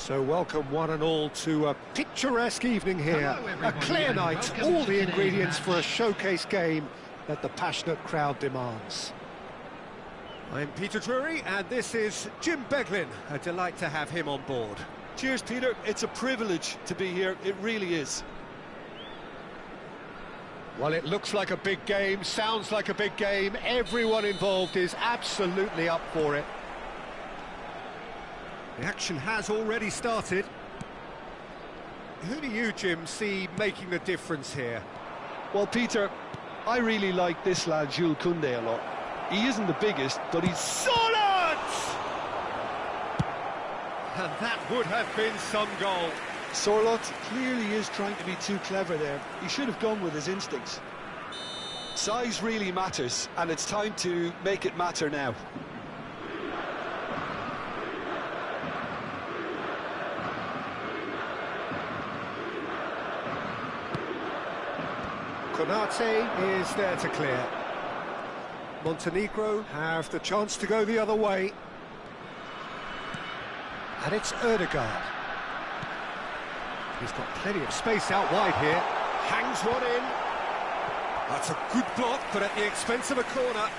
So welcome one and all to a picturesque evening here, a clear night, all the ingredients for a showcase game that the passionate crowd demands. I'm Peter Drury and this is Jim Beglin, a delight to have him on board. Cheers Peter, it's a privilege to be here, it really is. Well, it looks like a big game, sounds like a big game, everyone involved is absolutely up for it. The action has already started. Who do you, Jim, see making the difference here? Well, Peter, I really like this lad, Jules Koundé, a lot. He isn't the biggest, but he's solid! And that would have been some goal. Sorloth clearly is trying to be too clever there. He should have gone with his instincts. Size really matters, and it's time to make it matter now. Konate is there to clear. Montenegro have the chance to go the other way. And it's Ødegaard. He's got plenty of space out wide here. Hangs one in. That's a good block, but at the expense of a corner.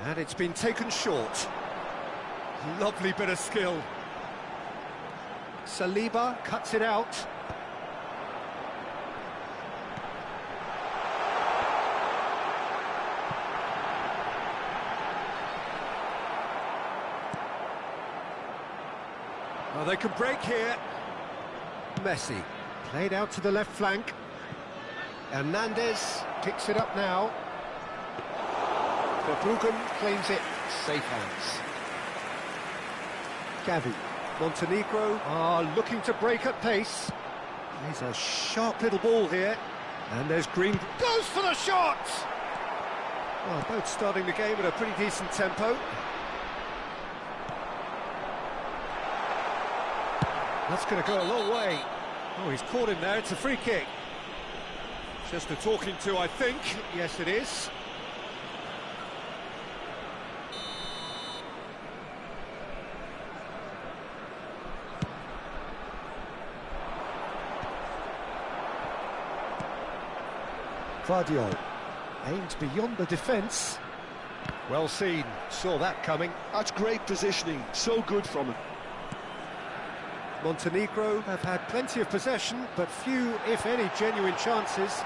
And it's been taken short. Lovely bit of skill. Saliba cuts it out. Oh, they can break here. Messi played out to the left flank. Hernandez picks it up now. Verbruggen claims it. Safe hands. Gavi. Montenegro are looking to break at pace. There's a sharp little ball here. And there's Green. Goes for the shot! Well, both starting the game at a pretty decent tempo. That's going to go a long way. Oh, he's caught him there. It's a free kick. Just a talking to, I think. Yes, it is. Vardio aimed beyond the defence. Well seen, saw that coming. That's great positioning, so good from him. Montenegro have had plenty of possession, but few, if any, genuine chances.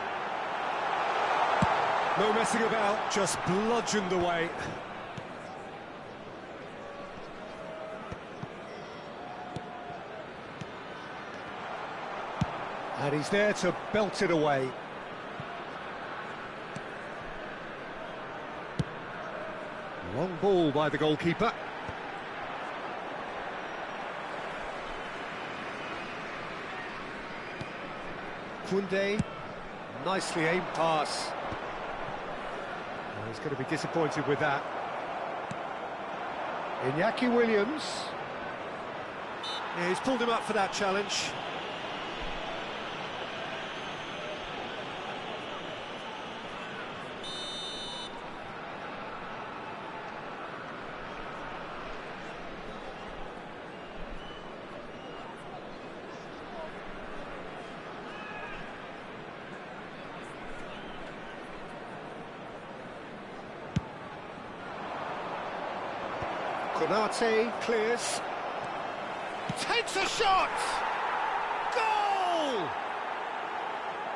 No messing about, just bludgeoned away. And he's there to belt it away. Long ball by the goalkeeper. Koundé, nicely aimed pass. Oh, he's going to be disappointed with that. Iñaki Williams. Yeah, he's pulled him up for that challenge. Konate clears, takes a shot! Goal!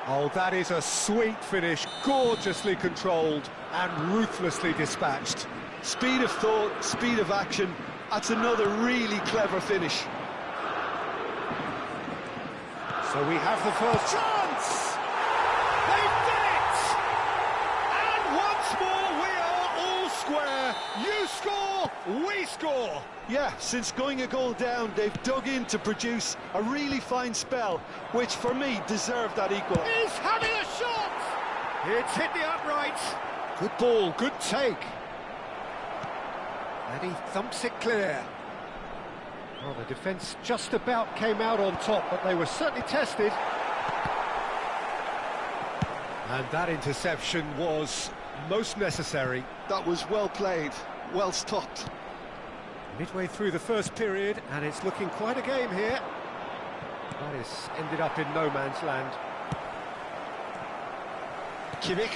Oh, that is a sweet finish, gorgeously controlled and ruthlessly dispatched. Speed of thought, speed of action, that's another really clever finish. So we have the first chance! They've done it! And once more we are all square. You score, we score! Yeah, since going a goal down, they've dug in to produce a really fine spell, which for me deserved that equal. He's having a shot! It's hit the upright. Good ball, good take. And he thumps it clear. Well, the defence just about came out on top, but they were certainly tested. And that interception was most necessary. That was well played, well stopped. Midway through the first period, and it's looking quite a game here. That has ended up in no man's land. Kimmich.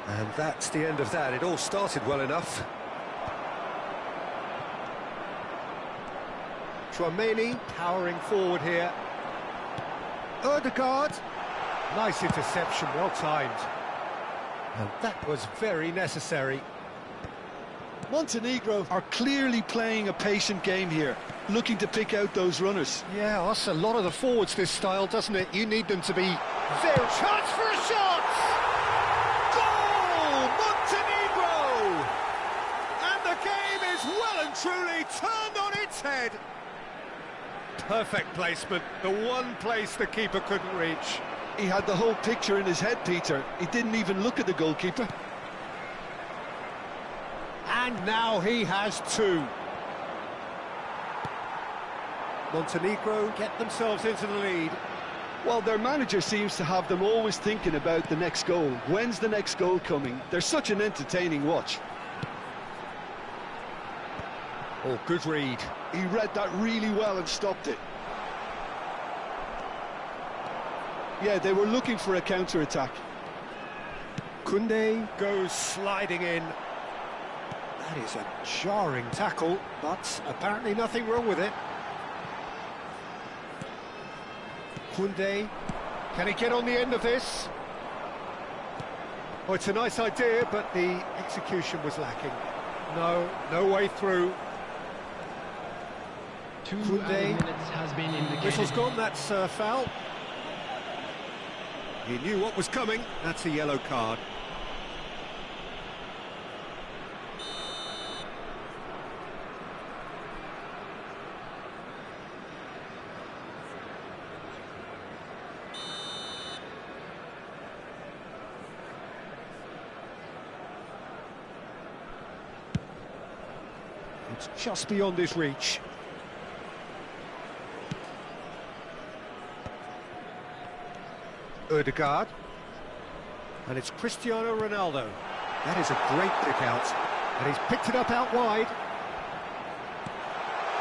And that's the end of that. It all started well enough. Tchouaméni powering forward here. Ødegaard. Nice interception, well timed. And that was very necessary. Montenegro are clearly playing a patient game here, looking to pick out those runners. Yeah, that's a lot of the forwards, this style, doesn't it? You need them to be very... Chance for a shot! Goal! Montenegro! And the game head. Perfect placement, the one place the keeper couldn't reach. He had the whole picture in his head, Peter. He didn't even look at the goalkeeper. And now he has two. Montenegro get themselves into the lead. Well, their manager seems to have them always thinking about the next goal. When's the next goal coming? They're such an entertaining watch. Oh, good read. He read that really well and stopped it. Yeah, they were looking for a counter-attack. Koundé goes sliding in. That is a jarring tackle, but apparently nothing wrong with it. Koundé, can he get on the end of this? Oh, it's a nice idea, but the execution was lacking. No way through. 2 minutes has been indicated. Whistle's gone, that's foul. He knew what was coming, that's a yellow card. It's just beyond his reach. Ødegaard. And it's Cristiano Ronaldo. That is a great kick out. And he's picked it up out wide.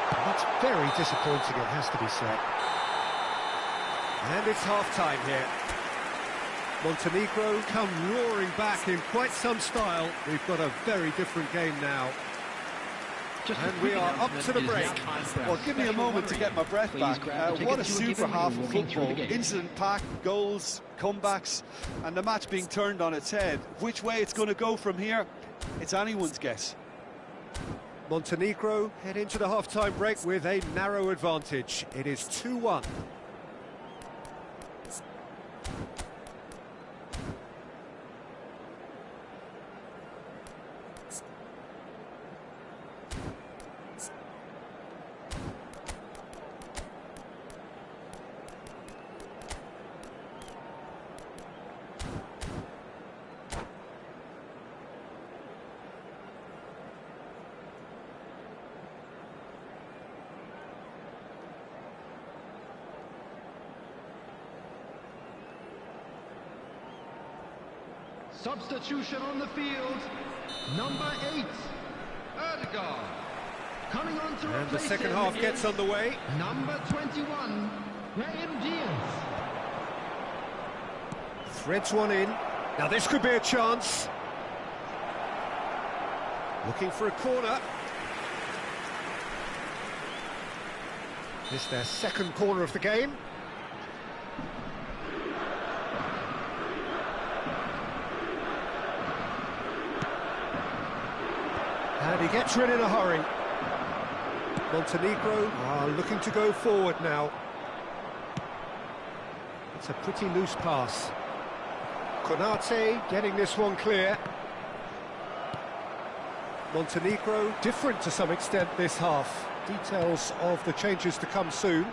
And that's very disappointing, it has to be said. And it's half-time here. Montenegro come roaring back in quite some style. We've got a very different game now. And we are up to the break. Well, give me a moment to get my breath back. What a super half of football. Incident-packed, goals, comebacks, and the match being turned on its head. Which way it's going to go from here, it's anyone's guess. Montenegro head into the half-time break with a narrow advantage. It is 2-1. Substitution on the field, number 8, Ødegaard. Coming on to And the second half gets underway. Number 21, Graham Diaz. Threads one in. Now this could be a chance. Looking for a corner. This is their second corner of the game. And he gets rid in a hurry. Montenegro are looking to go forward now. It's a pretty loose pass. Konate getting this one clear. Montenegro different to some extent this half. Details of the changes to come soon.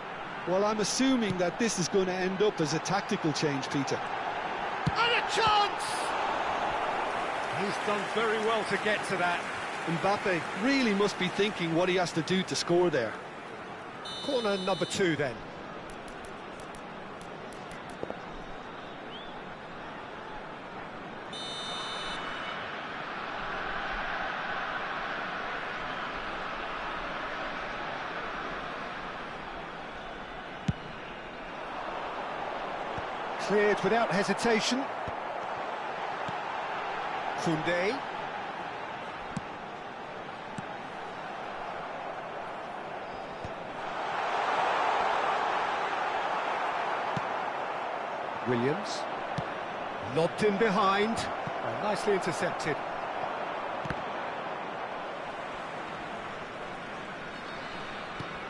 Well, I'm assuming that this is going to end up as a tactical change, Peter. And a chance! He's done very well to get to that. Mbappe really must be thinking what he has to do to score there. Corner number 2 then. Cleared without hesitation. Koundé. Williams, lobbed in behind, and nicely intercepted.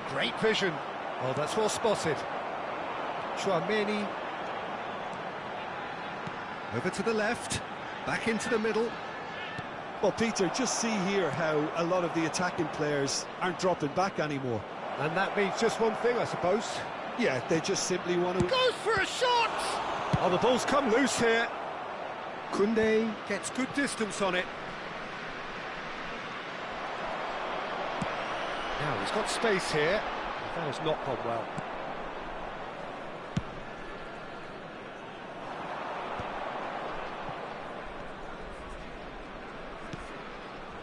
Great vision. Oh, that's well spotted. Chouameni. Over to the left, back into the middle. Well, Peter, just see here how a lot of the attacking players aren't dropping back anymore. And that means just one thing, I suppose. Yeah, they just simply want to... Goes for a shot! Oh, the ball's come loose here. Koundé gets good distance on it. Now, he's got space here. That has not gone well.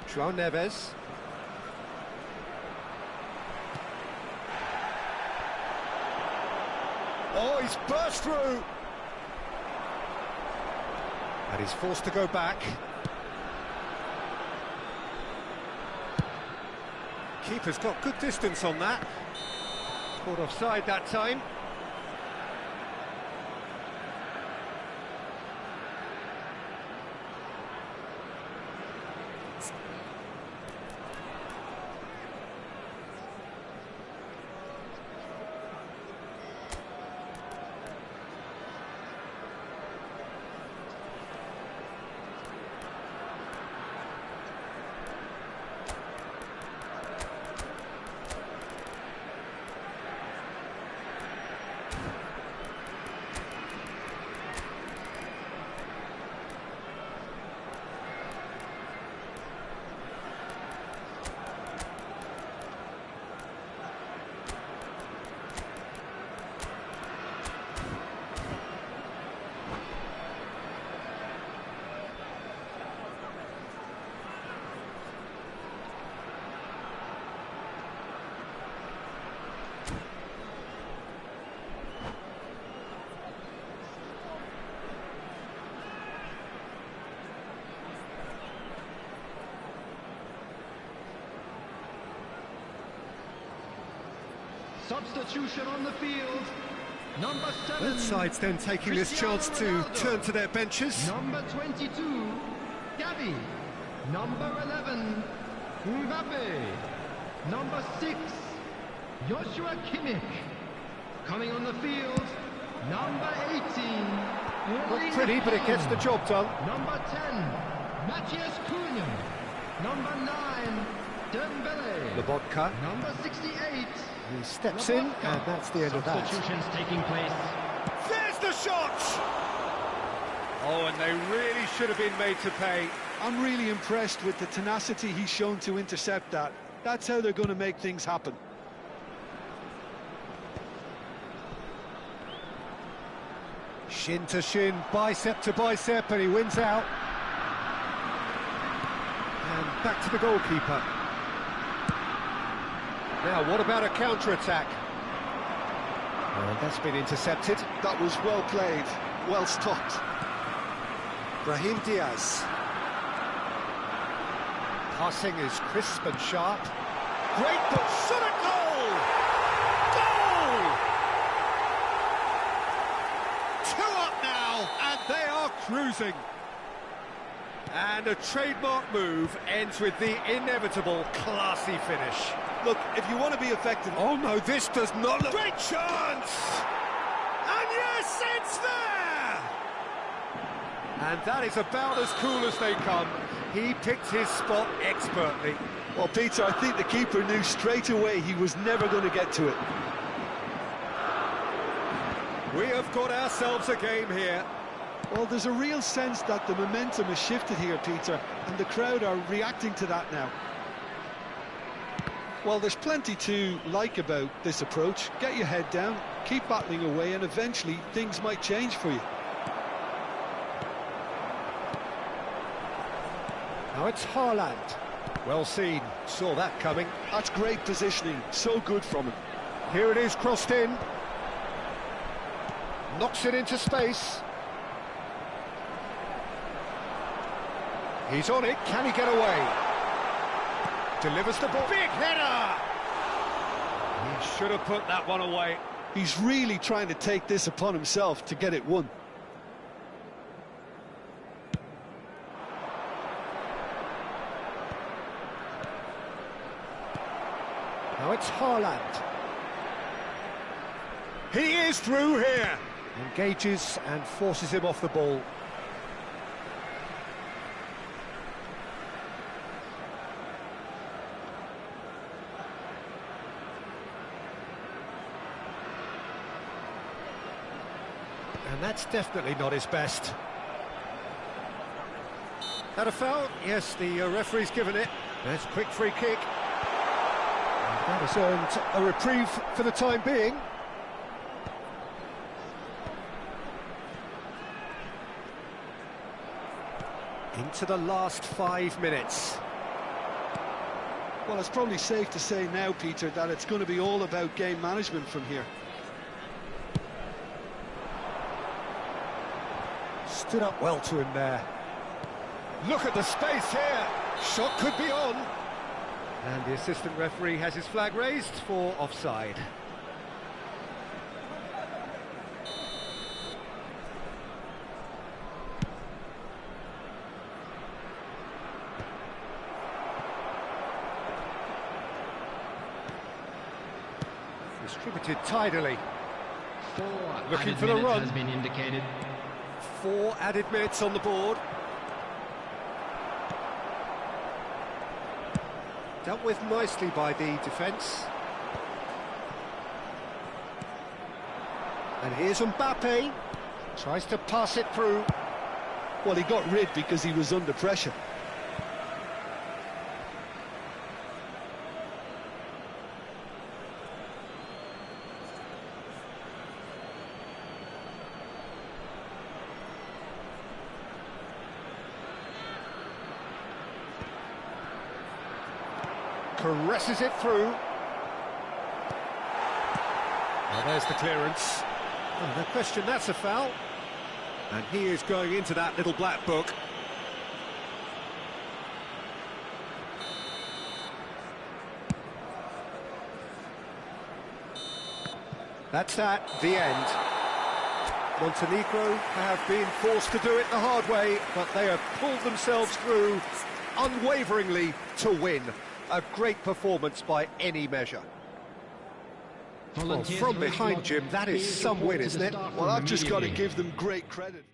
João Neves. Oh, he's burst through! And he's forced to go back. Keeper's got good distance on that. Caught offside that time. Substitution on the field. Number 7. Both sides then taking this chance to turn to their benches. Number 22, Gavi. Number 11, Mbappe. Number 6, Joshua Kimmich. Coming on the field, number 18. Not pretty, but it gets the job done. Number 10, Matthias Cunha. Number 9, Dembele. Lobotka. Number 68. He steps in, and that's the end of that. Substitutions taking place. There's the shot! Oh, and they really should have been made to pay. I'm really impressed with the tenacity he's shown to intercept that. That's how they're going to make things happen. Shin to shin, bicep to bicep, and he wins out. And back to the goalkeeper. Now, what about a counter-attack? And that's been intercepted. That was well played, well stopped. Brahim Diaz. Passing is crisp and sharp. Great ball, shot at goal! Goal! 2 up now, and they are cruising. And a trademark move ends with the inevitable classy finish. Look, if you want to be effective... Oh no, this does not look... Great chance! And yes, it's there! And that is about as cool as they come. He picked his spot expertly. Well, Peter, I think the keeper knew straight away he was never going to get to it. We have got ourselves a game here. Well, there's a real sense that the momentum has shifted here, Peter, and the crowd are reacting to that now. Well, there's plenty to like about this approach. Get your head down, keep battling away, and eventually things might change for you. Now it's Haaland. Well seen, saw that coming. That's great positioning, so good from him. Here it is, crossed in. Knocks it into space. He's on it, can he get away? Delivers the ball. Big header! He should have put that one away. He's really trying to take this upon himself to get it won. Now it's Haaland. He is through here. Engages and forces him off the ball. And that's definitely not his best. That a foul? Yes, the referee's given it. That's a quick free kick. And that has earned a reprieve for the time being. Into the last 5 minutes. Well, it's probably safe to say now, Peter, that it's going to be all about game management from here. Stood up well to him there. Look at the space here. Shot could be on. And the assistant referee has his flag raised for offside. Distributed tidily. Looking for the run. Has been indicated. 4 added minutes on the board. Dealt with nicely by the defence. And here's Mbappe. Tries to pass it through. Well, he got rid because he was under pressure. Caresses it through. Well, there's the clearance. Oh, no question, that's a foul. And he is going into that little black book. That's that, the end. Montenegro have been forced to do it the hard way, but they have pulled themselves through unwaveringly to win. A great performance by any measure. Well, from behind, Jim, that is some win, isn't it? Well, I've just got to give them great credit.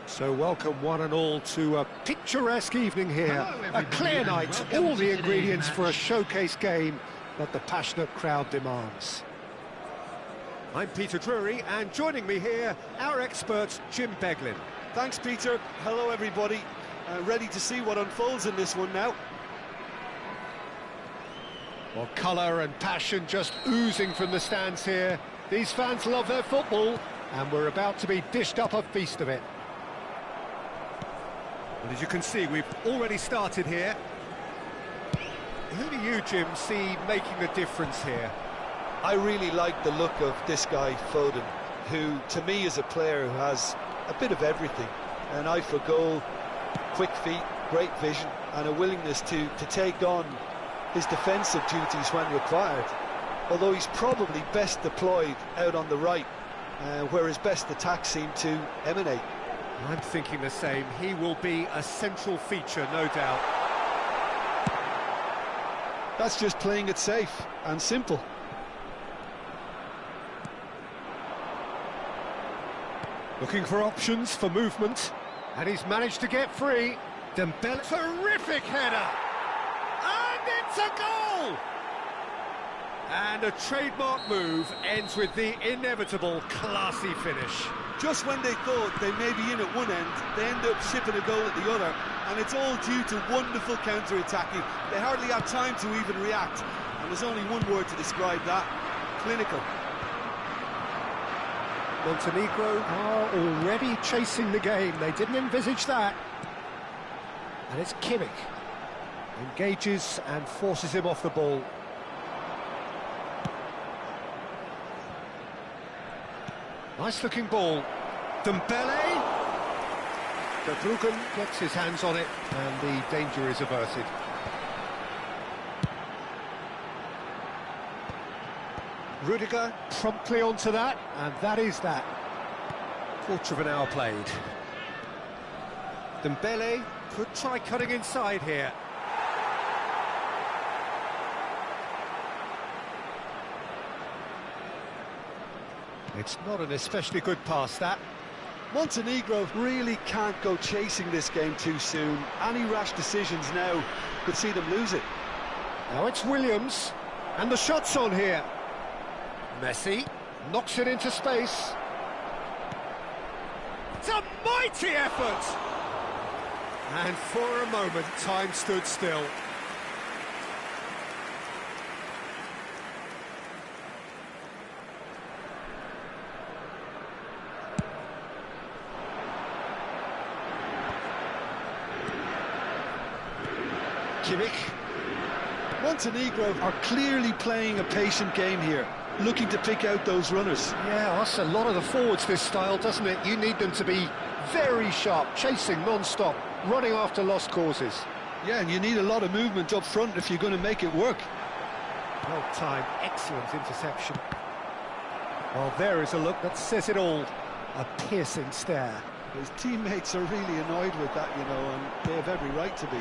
So welcome one and all to a picturesque evening here, a clear night, all the ingredients for a showcase game that the passionate crowd demands. I'm Peter Drury, and joining me here, our expert Jim Beglin. Thanks, Peter. Hello, everybody. Ready to see what unfolds in this one now. Well, colour and passion just oozing from the stands here. These fans love their football, and we're about to be dished up a feast of it. Well, as you can see, we've already started here. Who do you, Jim, see making the difference here? I really like the look of this guy, Foden, who, to me, is a player who has a bit of everything. An eye for goal, quick feet, great vision, and a willingness to take on his defensive duties when required. Although he's probably best deployed out on the right, where his best attacks seem to emanate. I'm thinking the same. He will be a central feature, no doubt. That's just playing it safe and simple. Looking for options for movement, and he's managed to get free. Dembele, terrific header, and it's a goal! And a trademark move ends with the inevitable classy finish. Just when they thought they may be in at one end, they end up shipping a goal at the other, and it's all due to wonderful counter-attacking. They hardly have time to even react, and there's only one word to describe that: clinical. Montenegro are already chasing the game. They didn't envisage that. And it's Kimmich. Engages and forces him off the ball. Nice looking ball. Dembele. Buducnost gets his hands on it, and the danger is averted. Rudiger promptly onto that, and that is that. Quarter of an hour played. Dembele could try cutting inside here. It's not an especially good pass, that. Montenegro really can't go chasing this game too soon. Any rash decisions now could see them lose it. Now it's Williams, and the shot's on here. Messi knocks it into space. It's a mighty effort! And for a moment, time stood still. Kimmich. Montenegro are clearly playing a patient game here, looking to pick out those runners. Yeah, that's a lot of the forwards, this style, doesn't it? You need them to be very sharp, chasing non-stop, running after lost causes. Yeah, and you need a lot of movement up front if you're going to make it work. Well timed, excellent interception. Well, there is a look that says it all. A piercing stare. His teammates are really annoyed with that, you know, and they have every right to be.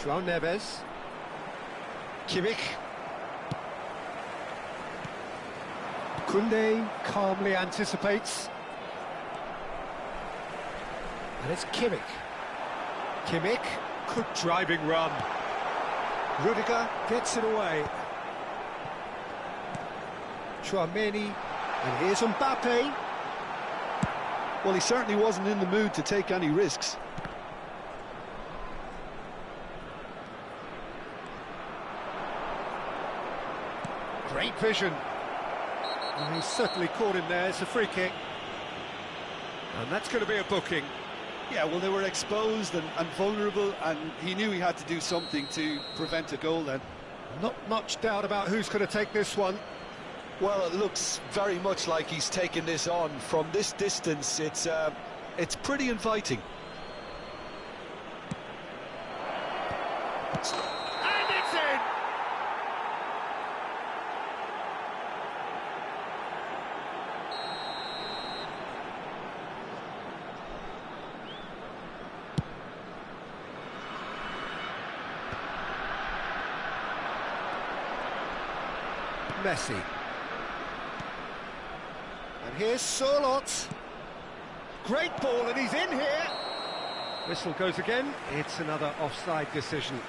João Neves. Kimmich. Koundé calmly anticipates. And it's Kimmich. Kimmich, good driving run. Rudiger gets it away. Chouameni, and here's Mbappe. Well, he certainly wasn't in the mood to take any risks. Great vision. And he's certainly caught him there. It's a free kick. And that's going to be a booking. Yeah, well, they were exposed and vulnerable, and he knew he had to do something to prevent a goal then. Not much doubt about who's going to take this one. Well, it looks very much like he's taken this on. From this distance, it's pretty inviting. And it's in! Messi. And here's Sorloth. Great ball, and he's in here. Whistle goes again. It's another offside decision.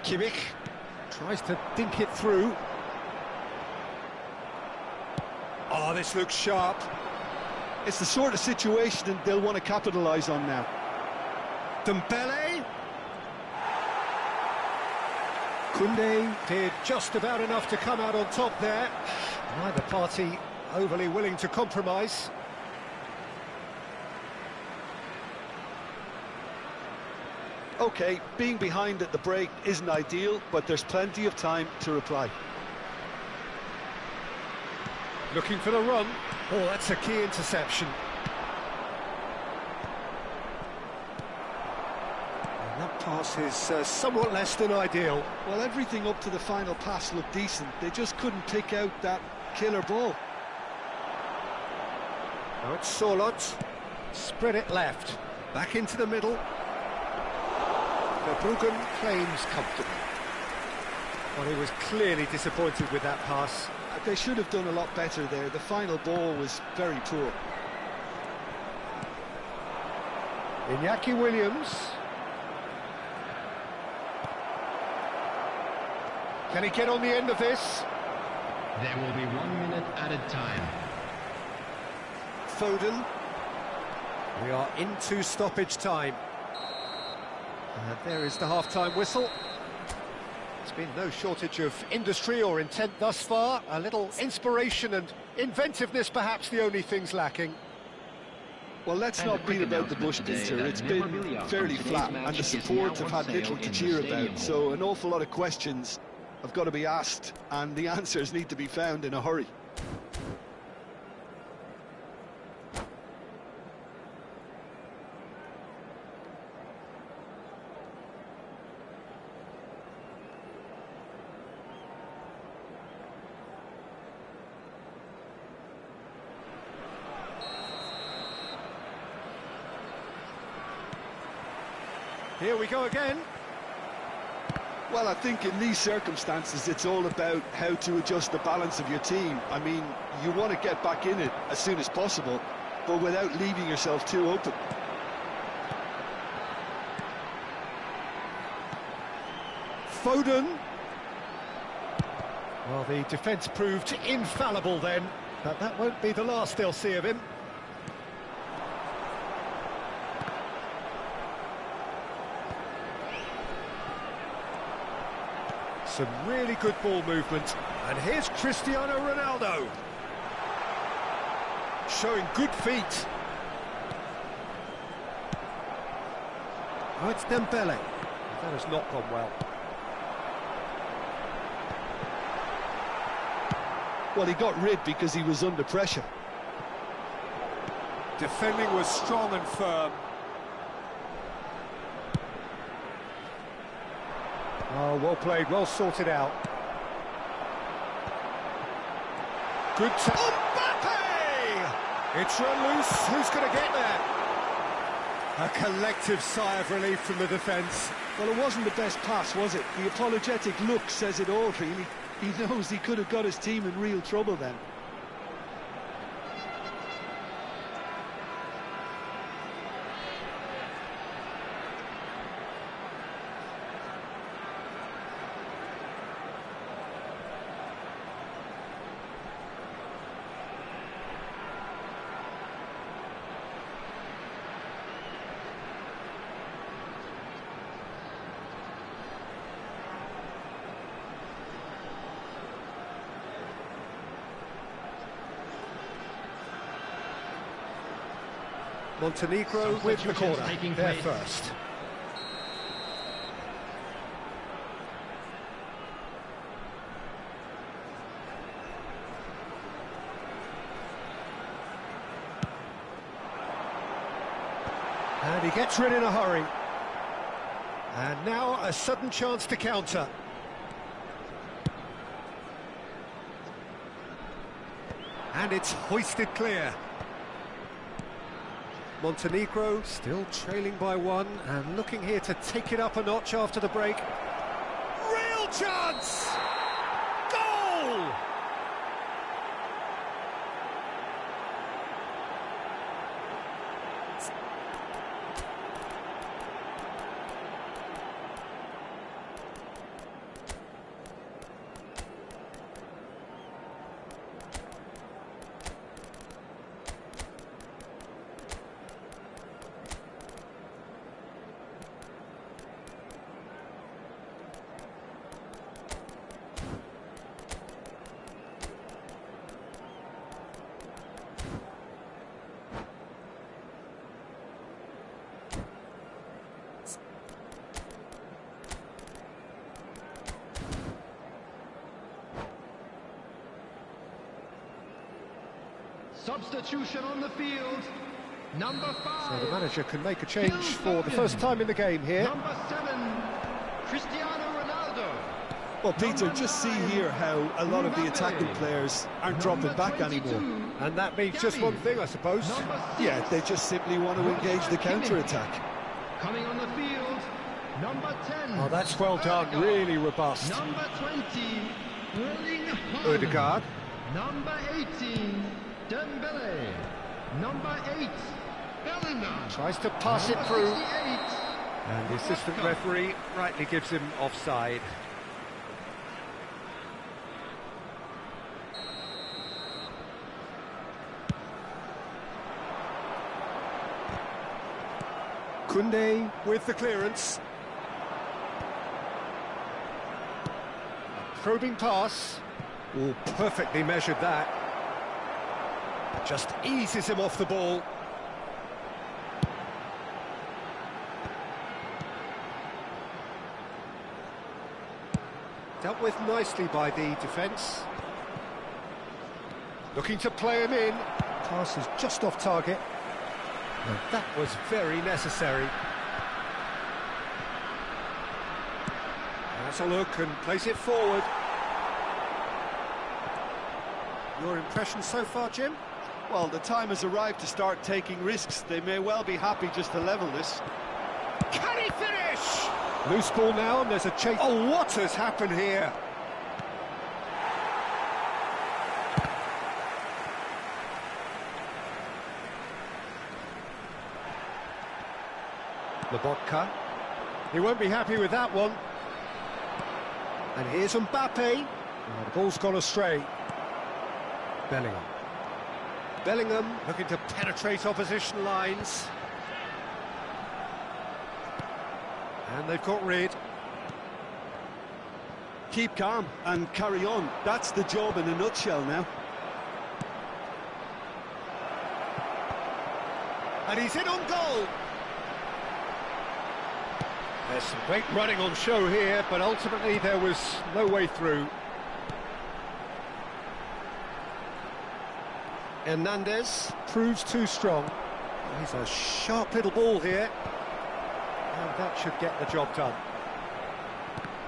Kimmich tries to dink it through. Oh, this looks sharp. It's the sort of situation they'll want to capitalise on now. Dembele. Koundé did just about enough to come out on top there. Neither party overly willing to compromise. OK, being behind at the break isn't ideal, but there's plenty of time to reply. Looking for the run. Oh, that's a key interception. And that pass is somewhat less than ideal. Well, everything up to the final pass looked decent. They just couldn't pick out that killer ball. Now it's Sorloth. Spread it left. Back into the middle. Verbruggen claims comfortably. Well, he was clearly disappointed with that pass. They should have done a lot better there. The final ball was very poor. Iñaki Williams. Can he get on the end of this? There will be 1 minute added time. Foden. We are into stoppage time. And there is the half-time whistle. There's been no shortage of industry or intent thus far. A little inspiration and inventiveness, perhaps the only things lacking. Well, let's not beat about the bush, Peter. It's been fairly flat, and the supports have had little to cheer about. So an awful lot of questions have got to be asked, and the answers need to be found in a hurry. Here we go again. Well, I think in these circumstances, it's all about how to adjust the balance of your team. I mean, you want to get back in it as soon as possible, but without leaving yourself too open. Foden. Well, the defence proved infallible then, but that won't be the last they'll see of him. Some really good ball movement. And here's Cristiano Ronaldo. Showing good feet. Oh, it's Dembele. That has not gone well. Well, he got rid because he was under pressure. Defending was strong and firm. Oh, well played, well sorted out. Good Mbappe! It's run loose, who's going to get there? A collective sigh of relief from the defence. Well, it wasn't the best pass, was it? The apologetic look says it all, really. He knows he could have got his team in real trouble then. Montenegro with the corner, there first. And he gets rid in a hurry. And now a sudden chance to counter. And it's hoisted clear. Montenegro still trailing by one and looking here to take it up a notch after the break. Real chance! Goal! Substitution on the field. Number 5. So the manager can make a change for the first time in the game here. Number 7, Cristiano Ronaldo. Well, Peter, just see here how a lot of the attacking players aren't dropping back anymore. And that means just one thing, I suppose. Yeah, they just simply want to engage the counter-attack. Coming on the field, number 10. Oh, that's well done, really robust. Number 20, Erling Haaland. Odegaard. Number 18, Dembele. Number 8, Bellingham. Tries to pass it through. 68. And the assistant referee rightly gives him offside. Koundé with the clearance. A probing pass. Oh, perfectly measured that. Just eases him off the ball. Dealt with nicely by the defence. Looking to play him in. Pass is just off target. And that was very necessary. Has a look and plays it forward. Your impression so far, Jim? Well, the time has arrived to start taking risks. They may well be happy just to level this. Can he finish? Loose ball now, and there's a chase. Oh, what has happened here? Lobotka. He won't be happy with that one. And here's Mbappe. Oh, the ball's gone astray. Bellingham. Bellingham looking to penetrate opposition lines. And they've got rid. Keep calm and carry on. That's the job in a nutshell now. And he's in on goal. There's some great running on show here, but ultimately there was no way through. Hernandez proves too strong. He's a sharp little ball here. And that should get the job done.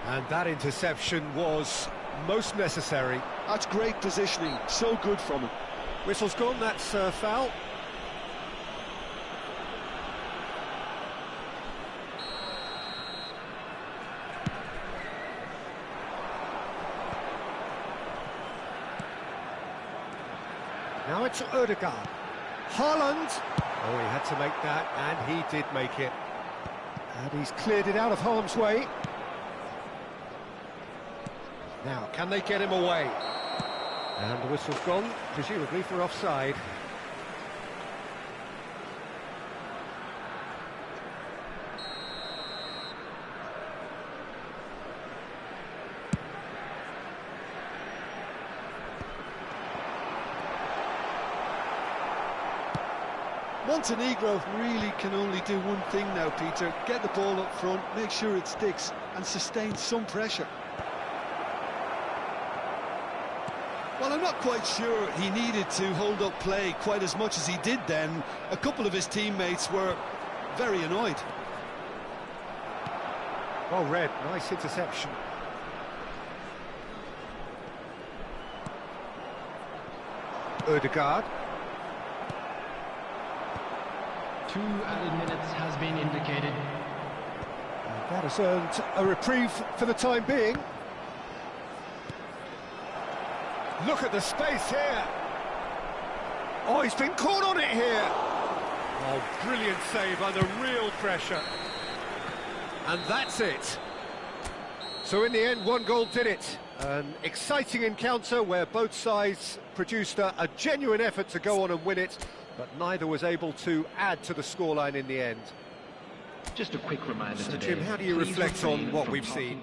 And that interception was most necessary. That's great positioning, so good from him. Whistle's gone, that's foul. Now it's Ødegaard. Haaland. Oh, he had to make that, and he did make it. And he's cleared it out of harm's way. Now, can they get him away? And the whistle's gone, presumably for offside. Montenegro really can only do one thing now, Peter. Get the ball up front, make sure it sticks, and sustain some pressure. Well, I'm not quite sure he needed to hold up play quite as much as he did then. A couple of his teammates were very annoyed. Oh, Red, nice interception. Ødegaard. 2 added minutes has been indicated. And that has earned a reprieve for the time being. Look at the space here. Oh, he's been caught on it here. Oh, brilliant save under real pressure. And that's it. So in the end, one goal did it. An exciting encounter where both sides produced a genuine effort to go on and win it, but neither was able to add to the scoreline in the end. Just a quick reminder So, today. Jim, how do you please reflect on refrain what from we've talking seen?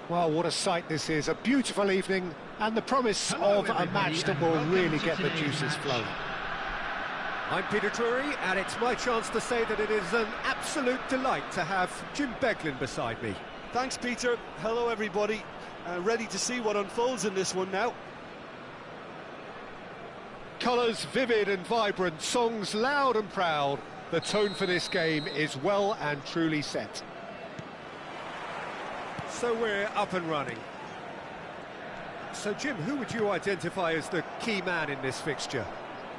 Well, what a sight this is. A beautiful evening and the promise of a match that will really get the juices flowing. I'm Peter Drury, and it's my chance to say that it is an absolute delight to have Jim Beglin beside me. Thanks, Peter. Hello, everybody. Ready to see what unfolds in this one now. Colours vivid and vibrant, songs loud and proud. The tone for this game is well and truly set. So we're up and running. So, Jim, who would you identify as the key man in this fixture?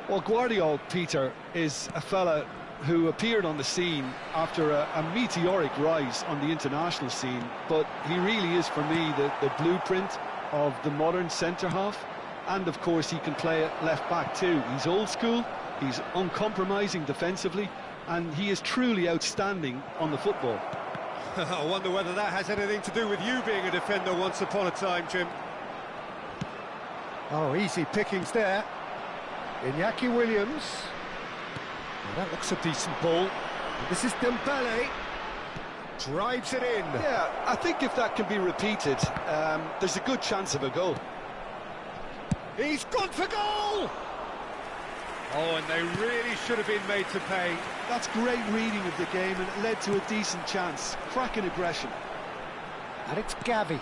Well, Guardiola, Peter, is a fella who appeared on the scene after a meteoric rise on the international scene, but he really is, for me, the blueprint of the modern centre-half, and of course he can play at left-back too. He's old school, he's uncompromising defensively, and he is truly outstanding on the football. I wonder whether that has anything to do with you being a defender once upon a time, Jim. Oh, easy pickings there. Iñaki Williams. Well, that looks a decent ball. This is Dembele. Drives it in. Yeah, I think if that can be repeated, there's a good chance of a goal. He's gone for goal! Oh, and they really should have been made to pay. That's great reading of the game, and it led to a decent chance. Cracking aggression. And it's Gavi.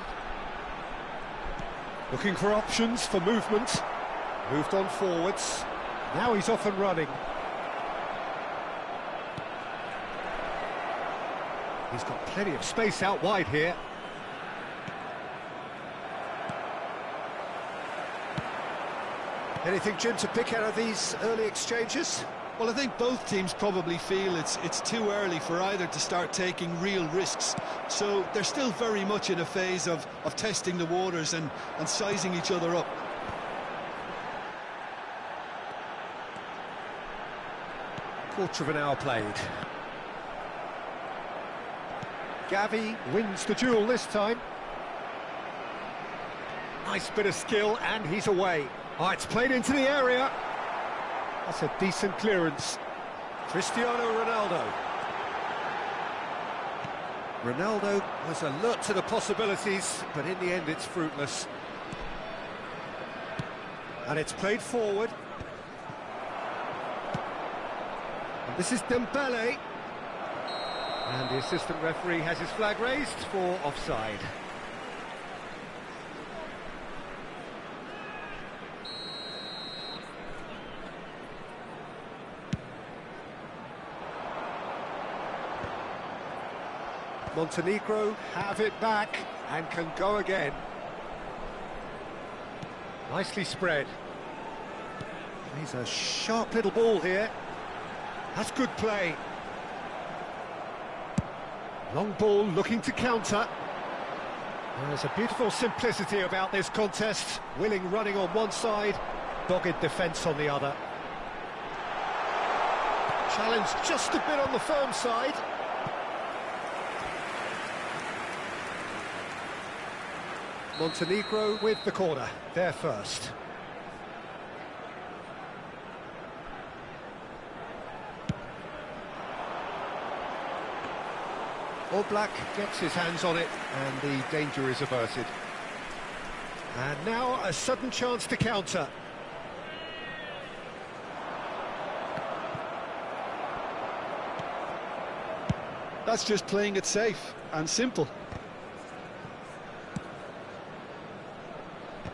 Looking for options for movement. Moved on forwards. Now he's off and running. He's got plenty of space out wide here. Anything, Jim, to pick out of these early exchanges? Well, I think both teams probably feel it's too early for either to start taking real risks. So they're still very much in a phase of testing the waters and sizing each other up. Quarter of an hour played. Gavi wins the duel this time. Nice bit of skill, and he's away. Oh, it's played into the area. That's a decent clearance. Cristiano Ronaldo. Ronaldo was alert to the possibilities, but in the end it's fruitless. And it's played forward. And this is Dembele. And the assistant referee has his flag raised for offside. Montenegro have it back and can go again. Nicely spread. He's a sharp little ball here. That's good play. Long ball looking to counter. There's a beautiful simplicity about this contest. Willing running on one side, dogged defence on the other. Challenge just a bit on the firm side. Montenegro with the corner, there first. Oblak gets his hands on it, and the danger is averted. And now a sudden chance to counter. That's just playing it safe and simple.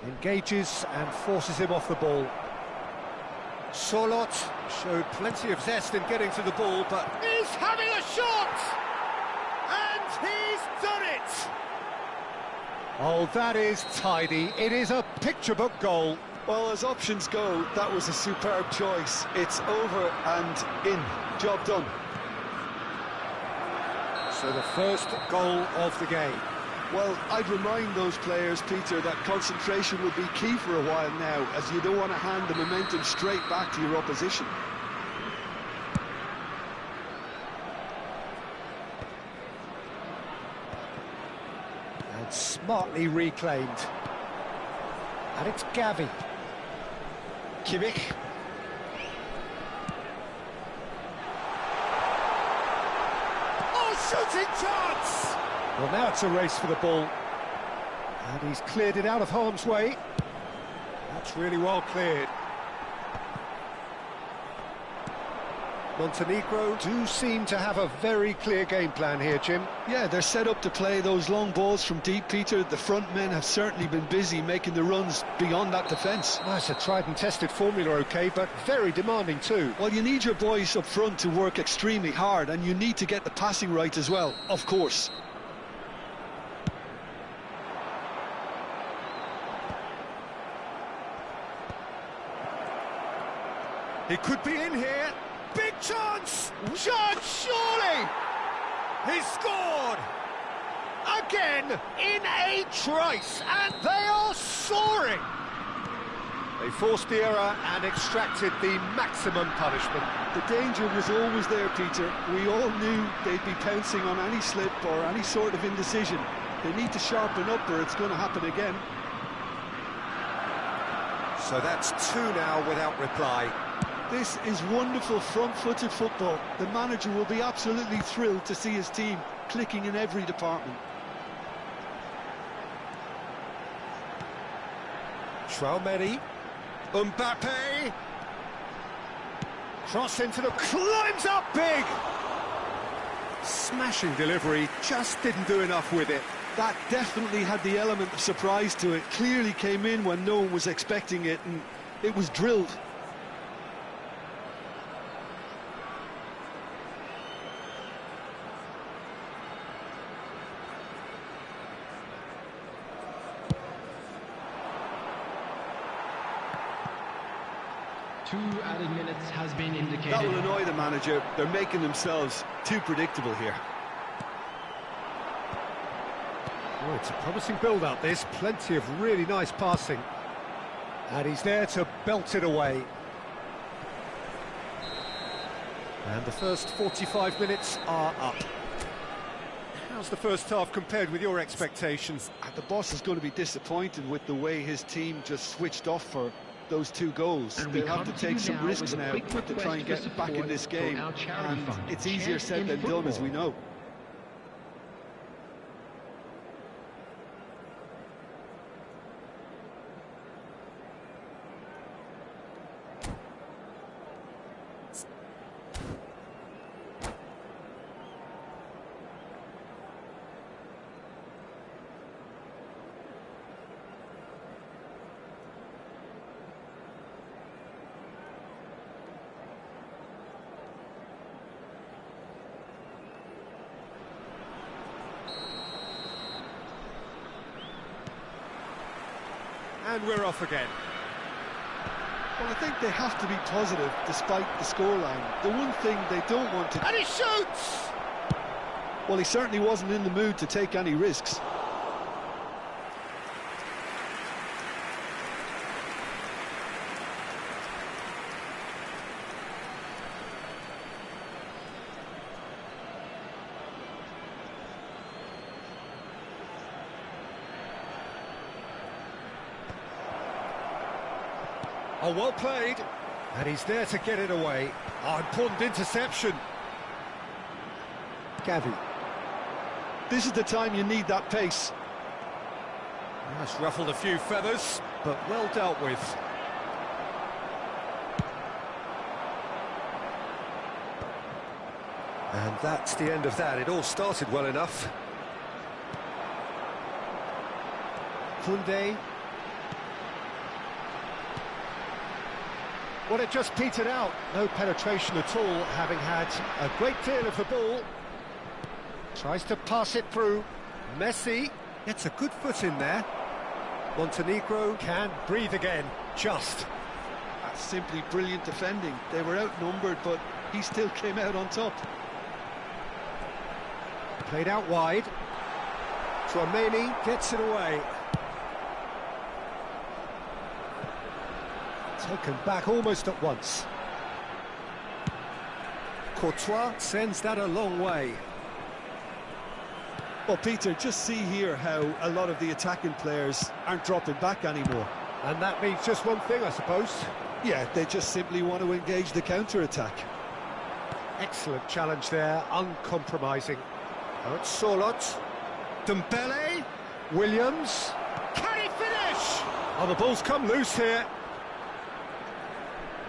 Engages and forces him off the ball. Sorloth showed plenty of zest in getting to the ball, but he's having a shot! And he's done it! Oh, that is tidy. It is a picture-book goal. Well, as options go, that was a superb choice. It's over and in. Job done. So the first goal of the game. Well, I'd remind those players, Peter, that concentration will be key for a while now, as you don't want to hand the momentum straight back to your opposition. And smartly reclaimed. And it's Gavi. Kimmich. Oh, shooting chance! Well, now it's a race for the ball. And he's cleared it out of harm's way. That's really well cleared. Montenegro do seem to have a very clear game plan here, Jim. Yeah, they're set up to play those long balls from deep, Peter. The front men have certainly been busy making the runs beyond that defence. Well, it's a tried and tested formula, OK, but very demanding too. Well, you need your boys up front to work extremely hard, and you need to get the passing right as well, of course. He could be in here. Big chance! Chance, surely! He's scored! Again, in a trice, and they are soaring! They forced the error and extracted the maximum punishment. The danger was always there, Peter. We all knew they'd be pouncing on any slip or any sort of indecision. They need to sharpen up or it's going to happen again. So that's two now without reply. This is wonderful front-footed football. The manager will be absolutely thrilled to see his team clicking in every department. Traumeri, Mbappe, cross into the, climbs up big! Smashing delivery, just didn't do enough with it. That definitely had the element of surprise to it. Clearly came in when no one was expecting it, and it was drilled. Two added minutes has been indicated. That will annoy the manager. They're making themselves too predictable here. Oh, it's a promising build-up, this. Plenty of really nice passing. And he's there to belt it away. And the first 45 minutes are up. How's the first half compared with your expectations? The boss is going to be disappointed with the way his team just switched off for those two goals. They'll have to take some risks now to try and get back in this game, and it's easier said than done, as we know. And we're off again. Well, I think they have to be positive despite the scoreline. The one thing they don't want to... And he shoots! Well, he certainly wasn't in the mood to take any risks. Oh, well played. And he's there to get it away. Oh, important interception. Gavi. This is the time you need that pace. That's ruffled a few feathers, but well dealt with. And that's the end of that. It all started well enough. Koundé. Well, it just petered out. No penetration at all, having had a great deal of the ball. Tries to pass it through. Messi gets a good foot in there. Montenegro can breathe again, just. That's simply brilliant defending. They were outnumbered, but he still came out on top. Played out wide. Traumeri gets it away. Taken back almost at once. Courtois sends that a long way. Well, Peter, just see here how a lot of the attacking players aren't dropping back anymore. And that means just one thing, I suppose. Yeah, they just simply want to engage the counter-attack. Excellent challenge there, uncompromising. Now it's Sorloth. Dembele. Williams. Oh, the ball's come loose here.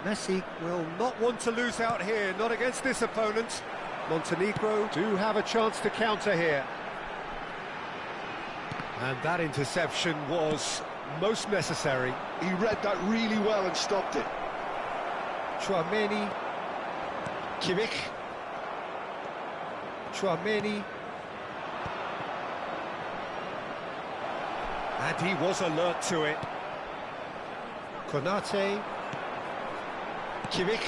Messi will not want to lose out here, not against this opponent. Montenegro do have a chance to counter here. And that interception was most necessary. He read that really well and stopped it. Chouameni. Kimmich. Chouameni. And he was alert to it. Konate. Kimmich.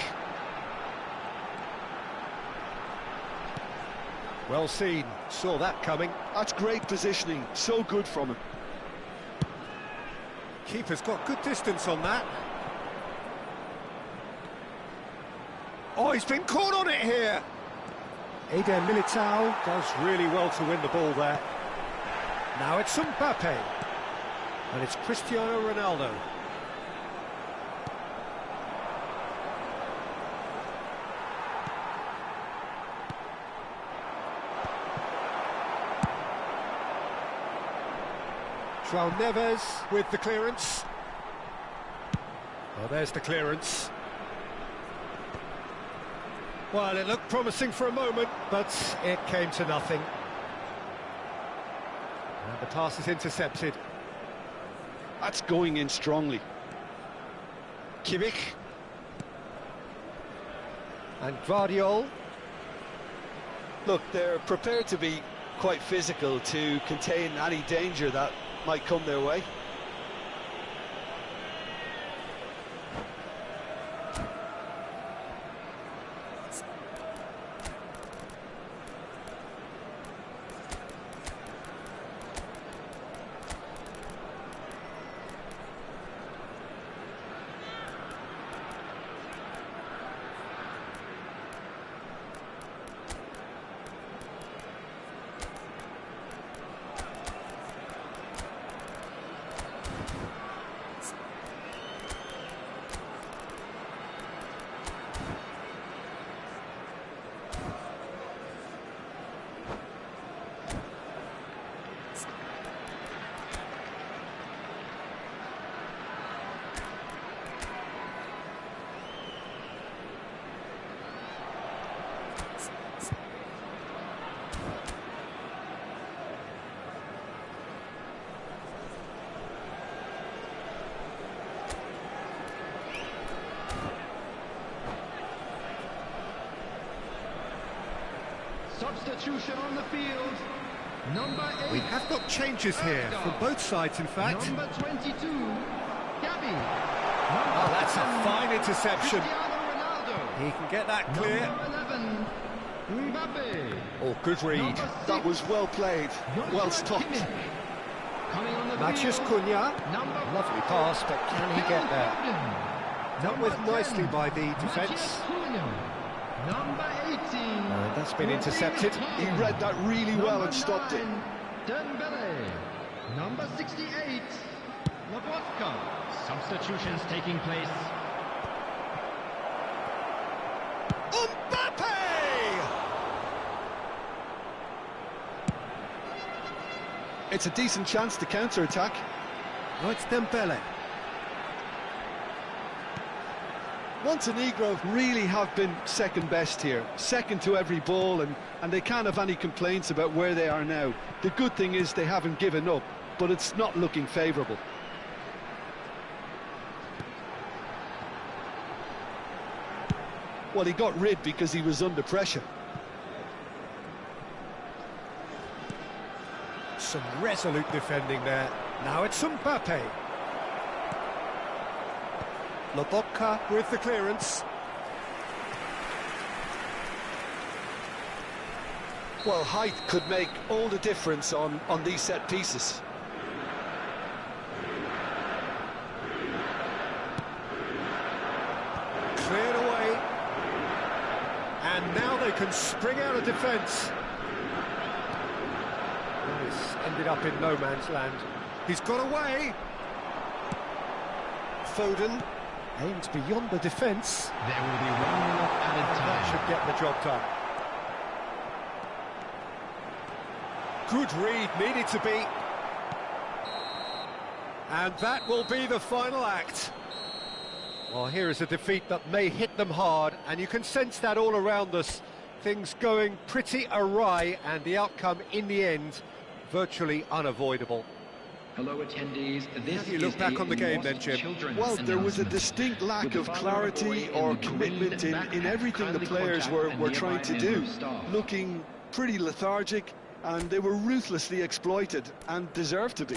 Well seen, saw that coming. That's great positioning, so good from him. Keeper's got good distance on that. Oh, he's been caught on it here. Eder Militao does really well to win the ball there. Now it's Mbappe. And it's Cristiano Ronaldo. João Neves with the clearance. Well, there's the clearance. Well, it looked promising for a moment, but it came to nothing. And the pass is intercepted. That's going in strongly. Kimmich. And Guardiol. Look, they're prepared to be quite physical to contain any danger that might come their way. Substitution on the field. Number 8. We have got changes here from both sides, in fact. Number 22, Gabi. Oh, that's a fine interception. Cristiano Ronaldo. He can get that clear. Number 11, Mbappe. Oh, good read. Number 6, That was well played, well stopped. Kimmich. Coming on the Matheus field. Cunha. Number Lovely 5, pass, but can he get there? Dealt with Number nicely 10, by the defence. Matheus Cunha. Number 18. And that's been intercepted. He read that really well and stopped it. Dembele. Number 68, Lobotka. Substitutions taking place. Mbappe! It's a decent chance to counter-attack. Oh, it's Dembele. Montenegro really have been second best here, second to every ball, and they can't have any complaints about where they are now. The good thing is they haven't given up, but it's not looking favourable. Well, he got rid because he was under pressure. Some resolute defending there. Now it's Mbappe. Lobotka with the clearance. Well, height could make all the difference on these set pieces. Cleared away. And now they can spring out of defence. This ended up in no man's land. He's got away. Foden aims beyond the defence. There will be 1 minute added That time. should get the job done. Good read, needed to be. And that will be the final act. Well, here is a defeat that may hit them hard, and you can sense that all around us. Things going pretty awry, and the outcome in the end virtually unavoidable. Hello, attendees. How do you look back on the game then, Jim? Well, there was a distinct lack of clarity or commitment in everything the players were trying to do. Looking pretty lethargic, and they were ruthlessly exploited and deserved to be.